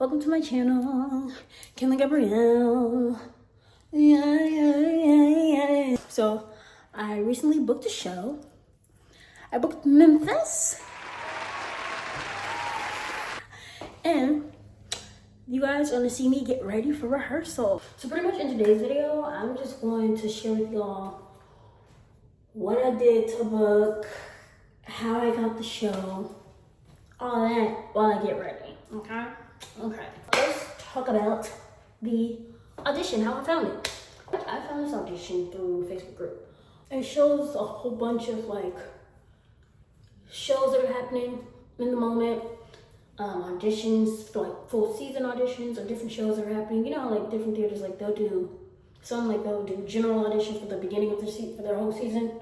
Welcome to my channel, Kimmy Gabrielle. Yeah. So, I recently booked a show. I booked Memphis. And you guys are gonna see me get ready for rehearsal. So pretty much in today's video, I'm just going to share with y'all what I did to book, how I got the show, all that while I get ready, okay? Okay, let's talk about the audition, how I found it. I found this audition through a Facebook group. It shows a whole bunch of like shows that are happening in the moment, auditions, like full season auditions or different shows that are happening. You know, like different theaters, like they'll do general auditions for the beginning of for their whole season,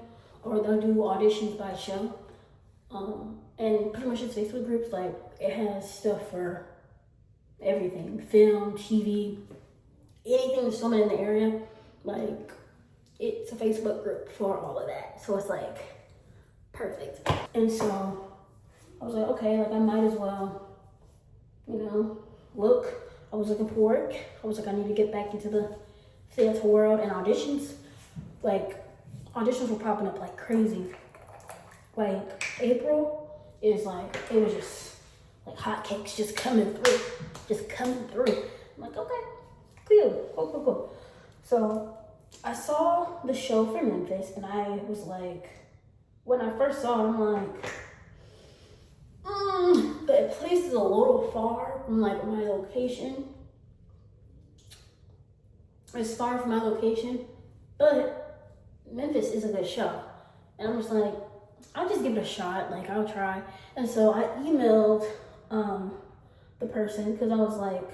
or they'll do auditions by show. And pretty much it's Facebook groups, like it has stuff for everything, film, TV, anything that's filming in the area. Like it's a Facebook group for all of that. So it's like perfect. And so I was like, okay, like I might as well, look. I was looking for work. I was like, I need to get back into the theater world, and auditions were popping up like crazy. Like April is like, it was just like hotcakes just coming through. I'm like, okay, cool. So I saw the show for Memphis, and I was like, when I first saw it, I'm like, the place is a little far from like my location. It's far from my location, but Memphis is a good show. And I'm just like, I'll just give it a shot, like I'll try. And so I emailed the person, because I was like,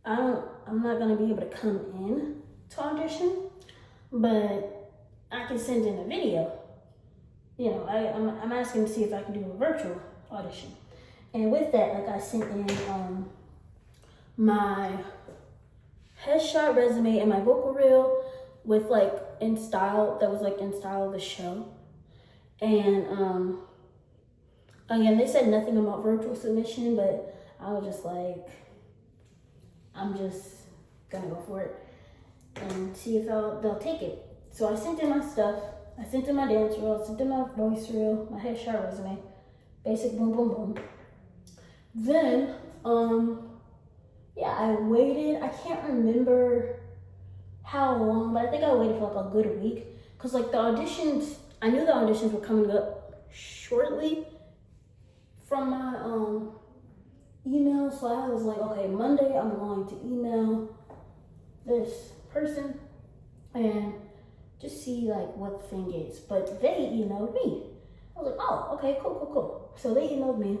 I'm not gonna be able to come in to audition, but I can send in a video. I'm asking to see if I can do a virtual audition. And with that, like I sent in my headshot, resume, and my vocal reel with like in style of the show. And again, they said nothing about virtual submission, but I was just like, I'm just gonna go for it and see if they'll take it. So I sent in my stuff. I sent in my dance reel, I sent in my voice reel, my headshot, resume, basic boom. Then, I waited. I can't remember how long, but I think I waited for like a good week. Cause like I knew the auditions were coming up shortly from my email. So I was like, okay, Monday I'm going to email this person and just see like what the thing is. But they emailed me. I was like, oh, okay, cool. So they emailed me,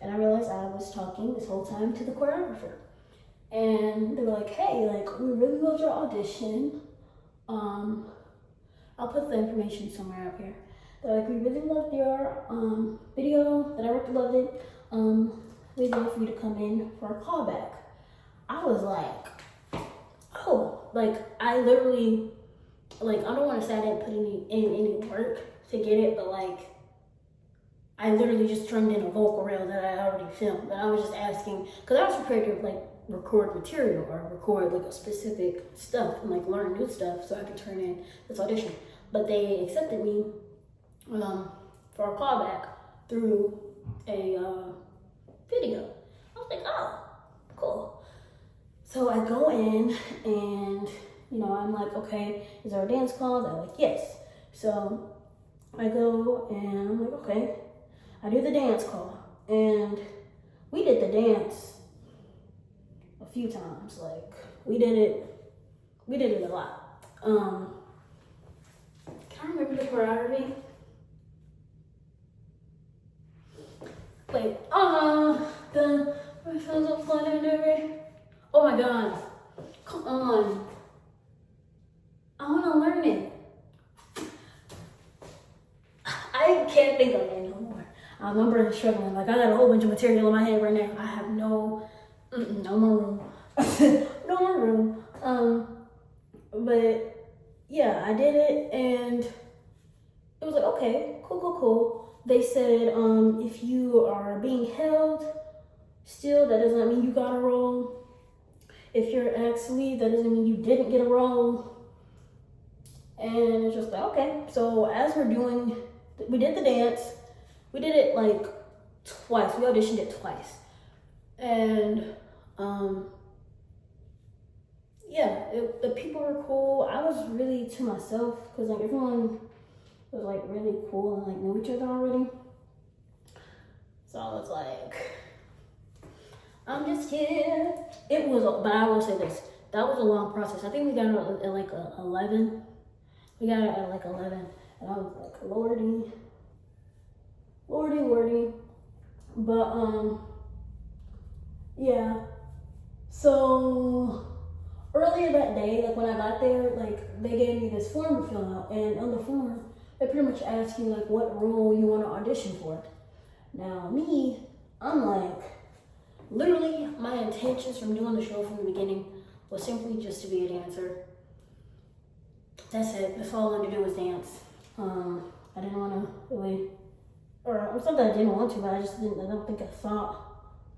and I realized I was talking this whole time to the choreographer. And they were like, hey, like, we really loved your audition. I'll put the information somewhere up here. They're like, we really loved your video, that I really loved it. We'd love for you to come in for a callback. I was like, oh, like, I literally, like, I don't want to say I didn't put any work to get it, but like, I literally just turned in a vocal reel that I already filmed. And I was just asking, because I was prepared to like record material or record like a specific stuff and like learn new stuff so I could turn in this audition. But they accepted me for a callback through a video. I was like, oh, cool. So I go in and, I'm like, okay, is there a dance call? They're like, yes. So I go and I'm like, okay. I do the dance call, and we did the dance a few times. Like we did it a lot. Can I remember the choreography? Like, oh my god, come on. I want to learn it. I can't think of it no more. I remember struggling. Like, I got a whole bunch of material in my head right now. I have no more room. No more room. But yeah, I did it, and it was like, okay, cool. They said, if you are being held, still, that doesn't mean you got a role. If you're ex lead, that doesn't mean you didn't get a role. And it's just like, okay. So as we did the dance. We did it like twice. We auditioned it twice. And yeah, the people were cool. I was really to myself because like everyone was like really cool and like knew each other already. So I was like, I'm just here. It was, but I will say this, that was a long process. I think we got it at like 11. We got it at like 11, and I was like, lordy. But yeah. So earlier that day, like when I got there, like they gave me this form to fill out, and on the form, they pretty much ask you like what role you want to audition for. Now me, I'm like, literally my intentions from doing the show from the beginning was simply just to be a dancer. That's it. That's all I wanted to do was dance. I didn't want to really, or something I didn't want to, but I don't think I thought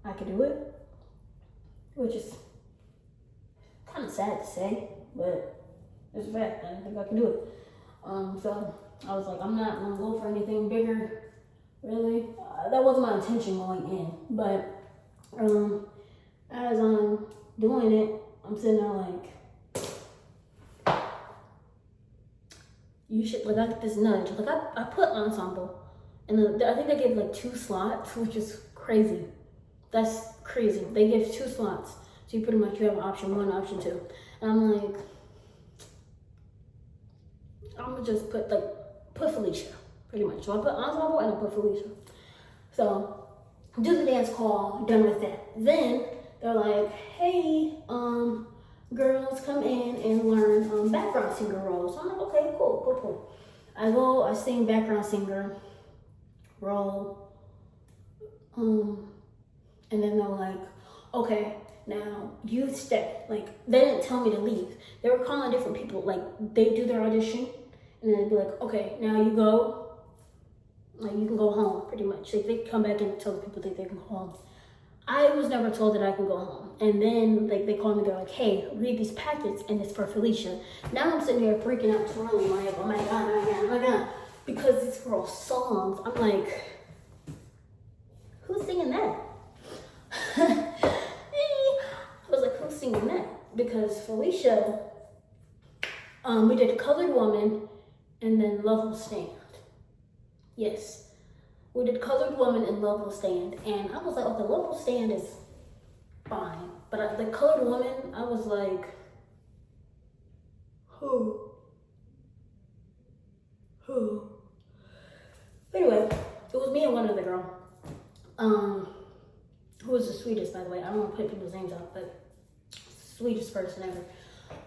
I could do it, which is kind of sad to say, but it's a fact. I didn't think I could do it. So I was like, I'm not gonna go for anything bigger, really. That wasn't my intention going in, but as I'm doing it, I'm sitting there like, you should, like, I get this nudge. Like, I put ensemble, and I think they gave like 2 slots, which is crazy. That's crazy. They give 2 slots. So you pretty much, you have option 1, option 2. And I'm like, I'm gonna just put Felicia, pretty much. So I put ensemble and I put Felicia. So, do the dance call, done with that. Then, they're like, hey, girls come in and learn background singer roles. So I'm like, okay, cool. I sing background singer role. And then they're like, okay, now you stay. Like, they didn't tell me to leave. They were calling different people. Like, they do their audition, and then they'd be like, okay, now you go. Like, you can go home, pretty much. Like, they come back and tell the people that they can go home. I was never told that I could go home. And then, like, they called me, they're like, hey, read these packets, and it's for Felicia. Now I'm sitting here freaking out, twirling, like, oh my God. Because this girl's songs, I'm like, who's singing that? I was like, who's singing that? Because Felicia, we did Colored Woman and then Love Will Stand. Yes. We did Colored Woman and Love Will Stand. And I was like, okay, Love Will Stand is fine. But the Colored Woman, I was like, who? Anyway, it was me and one other girl. Who was the sweetest, by the way. I don't want to put people's names out, but sweetest person ever.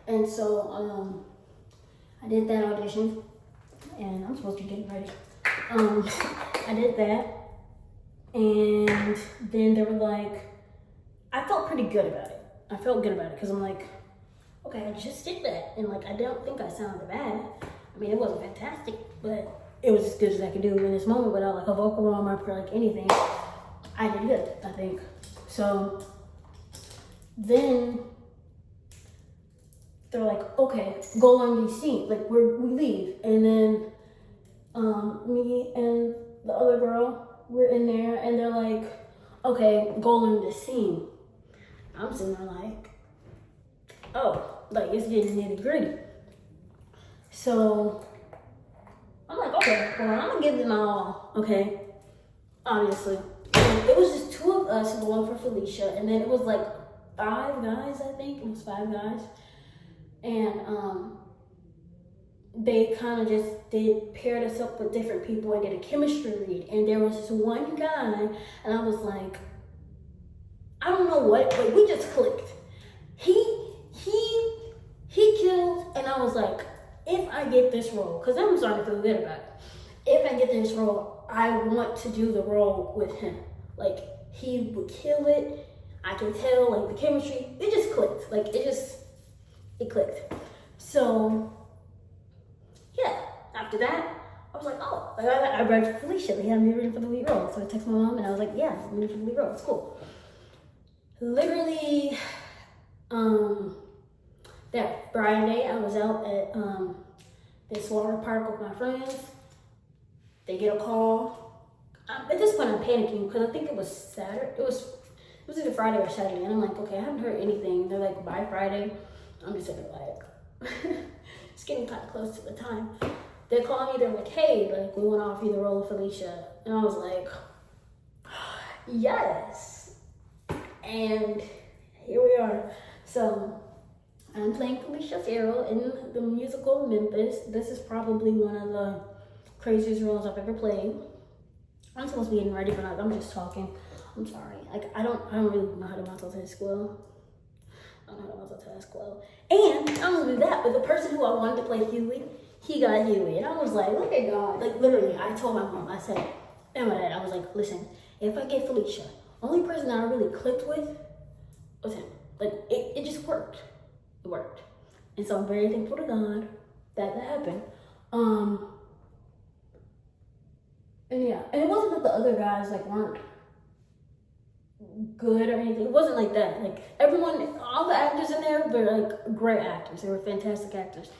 And so, I did that audition. And I'm supposed to be getting ready. I did that, and then they were like, I felt pretty good about it. I felt good about it because I'm like, okay, I just did that, and like, I don't think I sounded bad. I mean, it wasn't fantastic, but it was as good as I could do in this moment without like a vocal warm up or like anything. I did good, I think. So then they're like, okay, go learn these scenes. Like, we leave, and then me and the other girl, we're in there, and they're like, okay, go learn this scene. I'm sitting there like, oh, like, it's getting nitty gritty. So I'm like, okay, well, I'm gonna give it my all, okay? Obviously. And it was just 2 of us going for Felicia, and then it was like 5 guys, I think. It was 5 guys. And they kind of just paired us up with different people and did a chemistry read. And there was this one guy, and I was like, I don't know what, but we just clicked. He killed, and I was like, if I get this role, because I'm starting to feel good about it. If I get this role, I want to do the role with him. Like, he would kill it. I can tell, like, the chemistry, it just clicked. Like, it clicked. So, yeah, after that, I was like, oh, like, I read for Felicia. They had me reading for the lead role. So I texted my mom, and I was like, yeah, I'm reading for the lead role. It's cool. literally, that Friday, I was out at this water park with my friends. They get a call. At this point, I'm panicking because I think it was Saturday. It was either Friday or Saturday, and I'm like, okay, I haven't heard anything. They're like, by Friday. I'm just sitting like, it's getting kind of close to the time. They called me. They're like, hey, like, we want to offer you the role of Felicia, and I was like, yes. And here we are. So I'm playing Felicia Farrell in the musical Memphis. This is probably one of the craziest roles I've ever played. I'm supposed to be getting ready, but I'm just talking. I'm sorry. Like, I don't really know how to multitask well. I don't know how to multitask well. And not only that, but the person who I wanted to play Huey, he got Huey. And I was like, look at God. Like, literally, I told my mom, I said, and my dad, I was like, listen, if I get Felicia, only person that I really clicked with was him. Like, it just worked. It worked. And so I'm very thankful to God that happened. And yeah, and it wasn't that the other guys like weren't good or anything. It wasn't like that. Like, everyone, all the actors in there were like great actors. They were fantastic actors.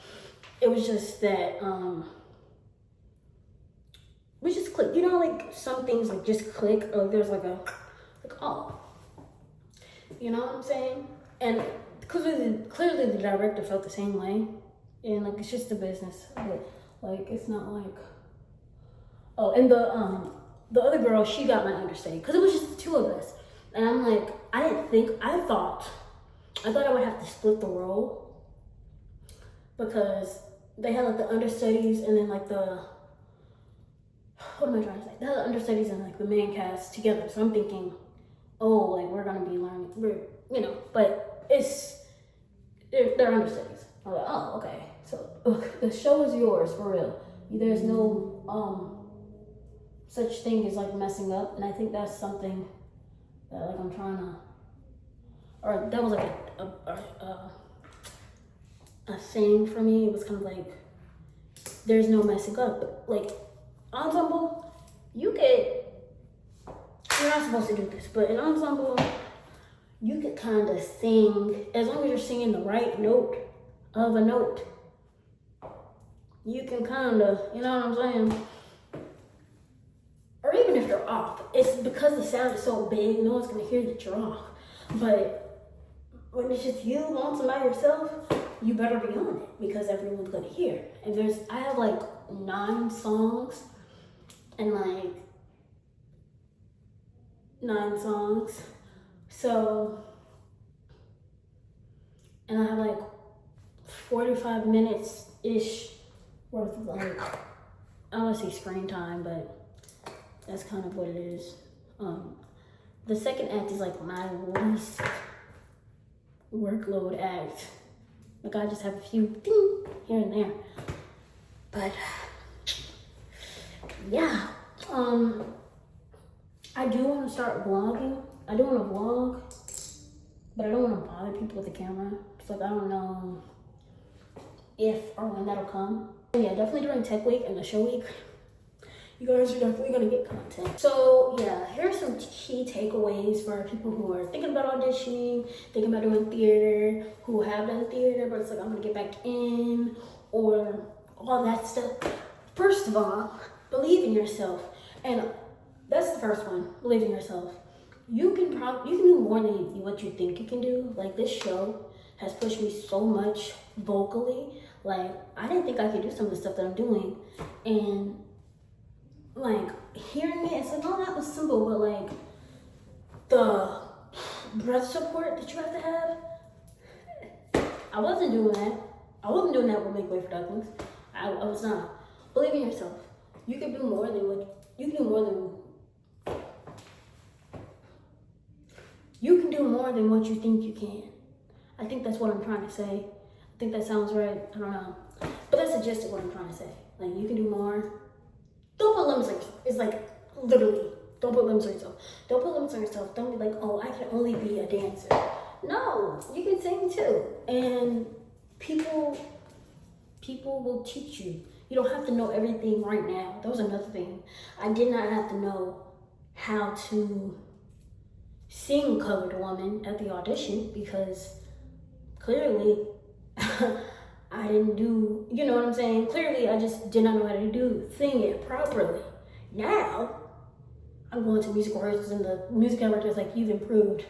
It was just that we just clicked. You know, like some things like just click, or there's like oh, you know what I'm saying? And clearly the director felt the same way. And like, it's just a business. Like, it's not like, oh, and the other girl, she got my understudy because it was just the two of us. And I'm like, I thought I would have to split the role because they had like the understudies and then like what am I trying to say? They had the understudies and like the main cast together. So I'm thinking, oh, like we're gonna be learning, but they're understudies. I'm like, oh, okay. So the show is yours for real. There's no such thing as like messing up, and I think that's something that like I'm trying to, or that was like a thing for me. It was kind of like there's no messing up. But like ensemble, you're not supposed to do this, but in ensemble you could kind of sing as long as you're singing the right note of a note. You can kind of, you know what I'm saying? Or even if you're off, it's because the sound is so big, no one's gonna hear that you're off. But when it's just you, lonesome by yourself, you better be on it because everyone's gonna hear. And I have like 9 songs, and like 9 songs. So, and I have like 45 minutes-ish worth of like, I want to say screen time, but that's kind of what it is. The second act is like my least workload act. Like, I just have a few ding here and there. But yeah, I do want to start vlogging. I do want to vlog, but I don't want to bother people with the camera. It's like, I don't know if or when that'll come. Yeah, definitely during Tech Week and the show week, you guys are definitely gonna get content. So yeah, here's some key takeaways for people who are thinking about auditioning, thinking about doing theater, who have done theater, but it's like, I'm gonna get back in, or all that stuff. First of all, believe in yourself. And that's the first one, believe in yourself. You can do more than what you think you can do. Like, this show has pushed me so much vocally. Like, I didn't think I could do some of the stuff that I'm doing. And like, hearing me, it's like, oh, that was simple, but like the breath support that you have to have, I wasn't doing that. I wasn't doing that with Make Way for Ducklings. I was not. Believe in yourself. You can do more than you can do more than what you think you can. I think that's what I'm trying to say. I think that sounds right. I don't know. But that's the gist of what I'm trying to say. Like, you can do more. Don't put limits on yourself. It's like, literally, don't put limits on yourself. Don't put limits on yourself. Don't be like, oh, I can only be a dancer. No, you can sing too. And people will teach you. You don't have to know everything right now. That was another thing. I did not have to know how to sing Colored Woman at the audition because clearly I didn't do, you know what I'm saying? Clearly I just did not know how to sing it properly. Now I'm going to musical rehearsals and the music director is like, you've improved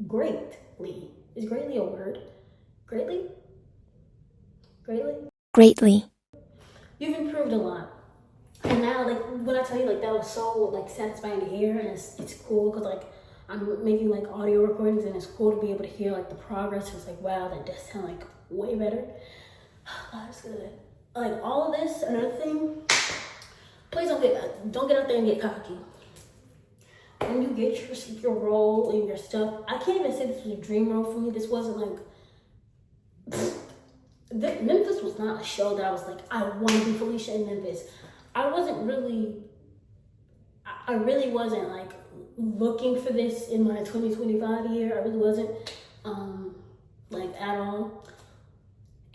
greatly. Is greatly a word? Greatly? Greatly. You've improved a lot. And now, like, when I tell you, like, that was so, like, satisfying to hear, and it's cool, because, like, I'm making, like, audio recordings, and it's cool to be able to hear, like, the progress. It's like, wow, that does sound, like, way better. God, it's good. Like, all of this, another thing, please don't get out there and get cocky. When you get your role and your stuff, I can't even say this was a dream role for me. This wasn't, like, Memphis was not a show that I was like, I want to be Felicia in Memphis. I really wasn't like looking for this in my 2025 year. I really wasn't like at all.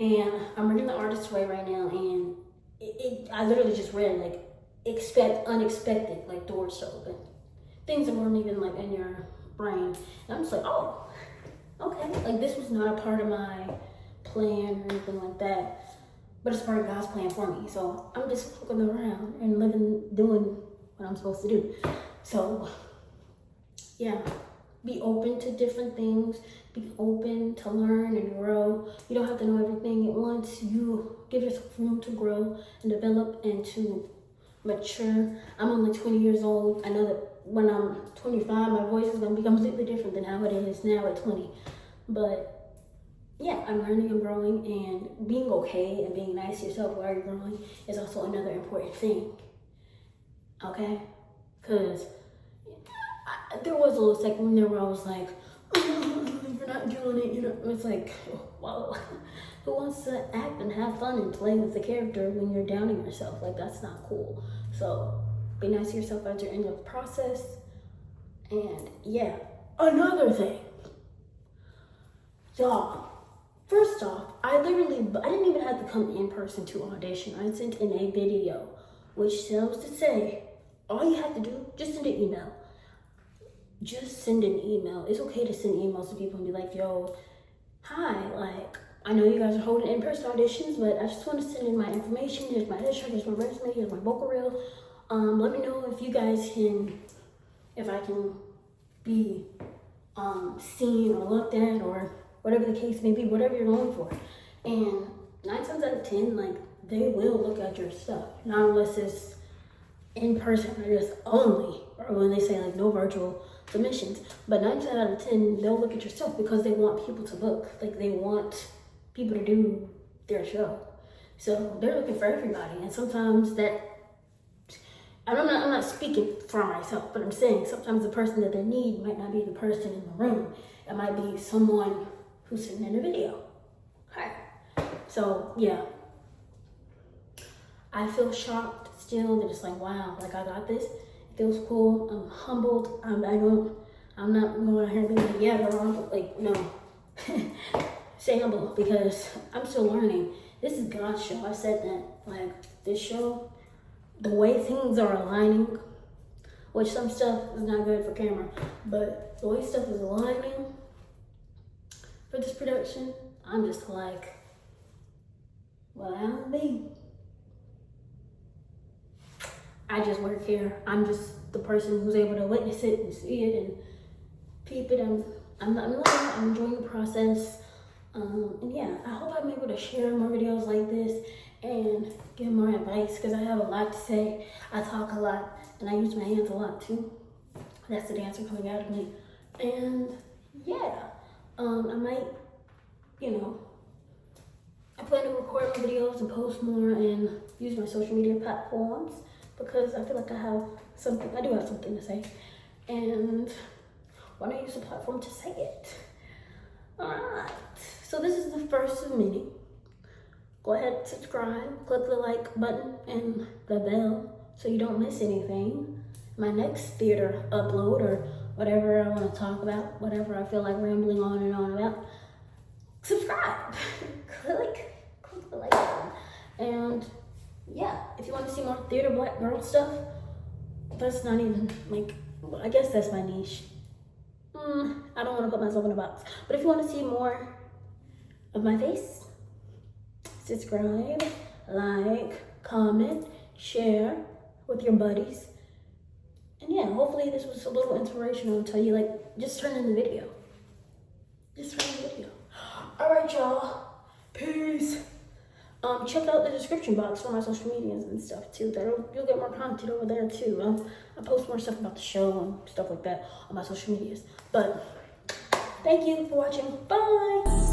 And I'm reading The Artist's Way right now, and I literally just read like, expect unexpected, like doors to open. Things that weren't even like in your brain. And I'm just like, oh, okay. Like this was not a part of my plan or anything like that. But it's part of God's plan for me. So I'm just looking around and doing what I'm supposed to do. So yeah, be open to different things. Be open to learn and grow. You don't have to know everything at once. You give yourself room to grow and develop and to mature. I'm only 20 years old. I know that when I'm 25, my voice is going to be completely different than how it is now at 20. But yeah, I'm learning and growing, and being okay and being nice to yourself while you're growing is also another important thing. Okay? Because there was a little second there where I was like, oh, you're not doing it. You know, it's like, whoa. Who wants to act and have fun and play with the character when you're downing yourself? Like, that's not cool. So, be nice to yourself as you're in the process. And yeah, another thing. Y'all. First off, I didn't even have to come in person to audition. I sent in a video, which tells to say, all you have to do, just send an email. Just send an email. It's okay to send emails to people and be like, yo, hi, like, I know you guys are holding in-person auditions, but I just want to send in my information. Here's my headshot, here's my resume, here's my vocal reel. Let me know if you guys if I can be seen or looked at or whatever the case may be, whatever you're going for. And 9 times out of 10, like, they will look at your stuff. Not unless it's in person or just only, or when they say like no virtual submissions. But 9 times out of 10, they'll look at your stuff because they want people to book. Like, they want people to do their show. So they're looking for everybody. And sometimes I'm not speaking for myself, but I'm saying sometimes the person that they need might not be the person in the room. It might be someone who's sitting in a video. Okay. So yeah, I feel shocked still. They're just like, wow, like, I got this. It feels cool. I'm humbled. I'm not going out here and being like, yeah, girl, like, no. Stay humble, because I'm still learning. This is God's show. I said that. Like, this show, the way things are aligning, which some stuff is not good for camera, but the way stuff is aligning for this production, I'm just like, well, I'll be. I just work here. I'm just the person who's able to witness it and see it and peep it. I'm enjoying the process. And yeah, I hope I'm able to share more videos like this and give more advice, because I have a lot to say. I talk a lot and I use my hands a lot too. That's the dancer coming out of me. And yeah, I might, I plan to record more videos and post more and use my social media platforms, because I feel like I do have something to say. And why not use the platform to say it? Alright, so this is the first of many. Go ahead, subscribe, click the like button and the bell so you don't miss anything. My next theater upload, or whatever I want to talk about, whatever I feel like rambling on and on about, subscribe. click the like button. And yeah, if you want to see more theater black girl stuff, that's not even like, I guess that's my niche. I don't want to put myself in a box. But if you want to see more of my face, subscribe, like, comment, share with your buddies. And yeah, hopefully this was a little inspirational to you. Like, just turn in the video. Just turn in the video. All right, y'all. Peace. Check out the description box for my social medias and stuff too. You'll get more content over there too. I post more stuff about the show and stuff like that on my social medias. But thank you for watching. Bye.